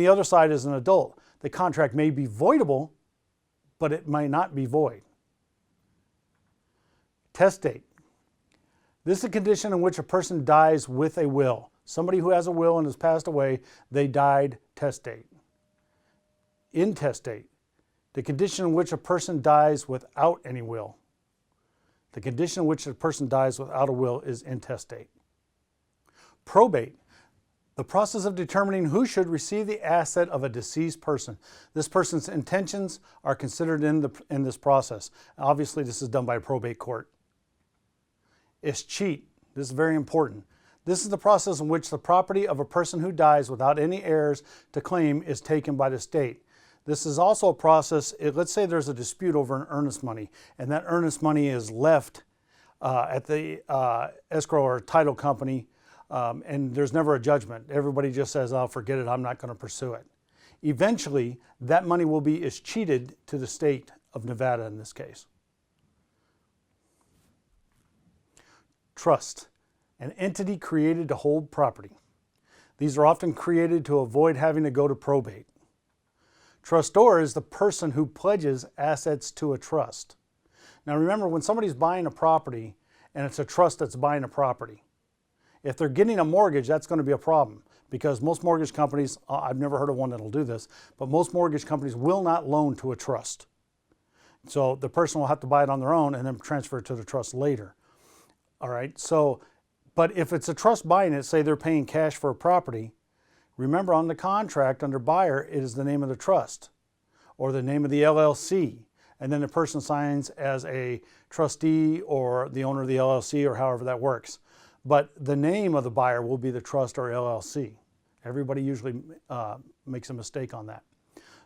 The other side is an adult. The contract may be voidable, but it might not be void. Test date. This is a condition in which a person dies with a will. Somebody who has a will and has passed away, they died, test date. Intestate. The condition in which a person dies without any will. The condition in which a person dies without a will is intestate. Probate. The process of determining who should receive the asset of a deceased person. This person's intentions are considered in this process. Obviously, this is done by a probate court. Escheat. This is very important. This is the process in which the property of a person who dies without any heirs to claim is taken by the state. This is also a process, let's say there's a dispute over an earnest money, and that earnest money is left at the escrow or title company, and there's never a judgment. Everybody just says, oh, forget it, I'm not going to pursue it. Eventually, that money will be escheated to the state of Nevada in this case. Trust, an entity created to hold property. These are often created to avoid having to go to probate. Trustor is the person who pledges assets to a trust. Now remember, when somebody's buying a property and it's a trust that's buying a property, if they're getting a mortgage, that's going to be a problem because most mortgage companies, I've never heard of one that'll do this, but most mortgage companies will not loan to a trust. So the person will have to buy it on their own and then transfer it to the trust later. All right, so, but if it's a trust buying it, say they're paying cash for a property, remember on the contract under buyer, it is the name of the trust or the name of the LLC. And then the person signs as a trustee or the owner of the LLC or however that works. But the name of the buyer will be the trust or LLC. Everybody usually makes a mistake on that.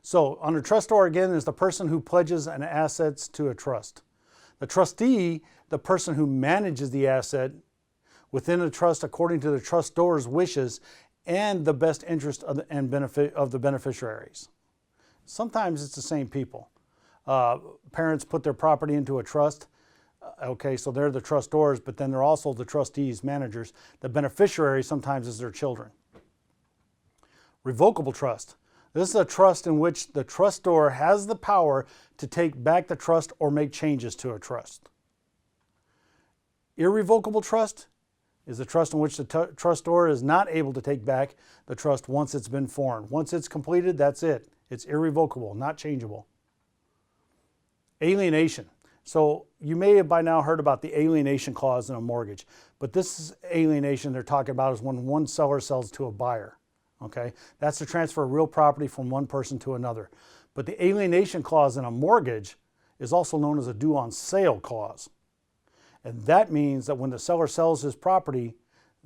So under trustor again is the person who pledges an assets to a trust. The trustee, the person who manages the asset within a trust according to the trustor's wishes and the best interest of and benefit of the beneficiaries. Sometimes it's the same people. Parents put their property into a trust. Okay, so they're the trustors, but then they're also the trustees, managers. The beneficiary sometimes is their children. Revocable trust. This is a trust in which the trustor has the power to take back the trust or make changes to a trust. Irrevocable trust is a trust in which the trustor is not able to take back the trust once it's been formed. Once it's completed, that's it. It's irrevocable, not changeable. Alienation. So you may have by now heard about the alienation clause in a mortgage, but this is alienation they're talking about is when one seller sells to a buyer. Okay, that's the transfer of real property from one person to another. But the alienation clause in a mortgage is also known as a due on sale clause. And that means that when the seller sells his property,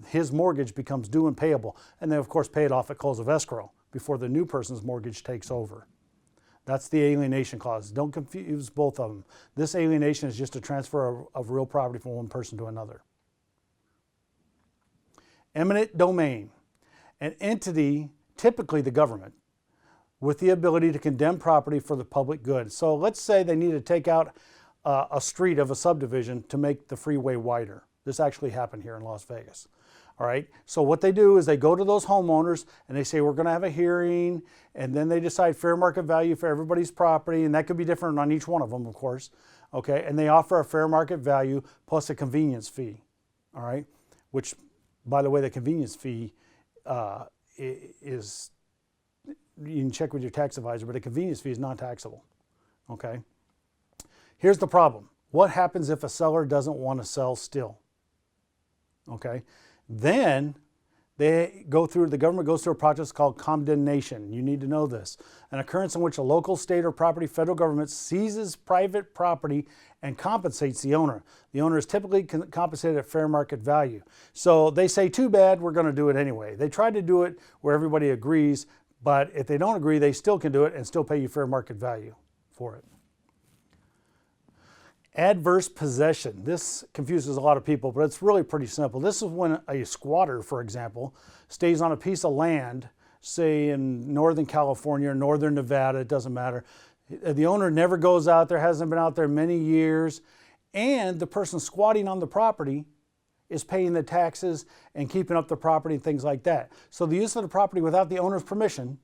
his mortgage becomes due and payable. And then of course pay it off at close of escrow before the new person's mortgage takes over. That's the alienation clause. Don't confuse both of them. This alienation is just a transfer of real property from one person to another. Eminent domain. An entity, typically the government, with the ability to condemn property for the public good. So let's say they need to take out a street of a subdivision to make the freeway wider. This actually happened here in Las Vegas. All right, so what they do is they go to those homeowners and they say, we're going to have a hearing, and then they decide fair market value for everybody's property, and that could be different on each one of them, of course. Okay, and they offer a fair market value plus a convenience fee. All right, which, by the way, the convenience fee is, you can check with your tax advisor, but a convenience fee is non-taxable. Okay, here's the problem. What happens if a seller doesn't want to sell still? Okay, then the government goes through a process called condemnation. You need to know this. An occurrence in which a local, state, or federal government seizes private property and compensates the owner. The owner is typically compensated at fair market value. So they say, too bad, we're going to do it anyway. They try to do it where everybody agrees, but if they don't agree, they still can do it and still pay you fair market value for it. Adverse possession. This confuses a lot of people, but it's really pretty simple. This is when a squatter, for example, stays on a piece of land, say in Northern California or Northern Nevada, it doesn't matter. The owner never goes out there, hasn't been out there many years, and the person squatting on the property is paying the taxes and keeping up the property and things like that. So the use of the property without the owner's permission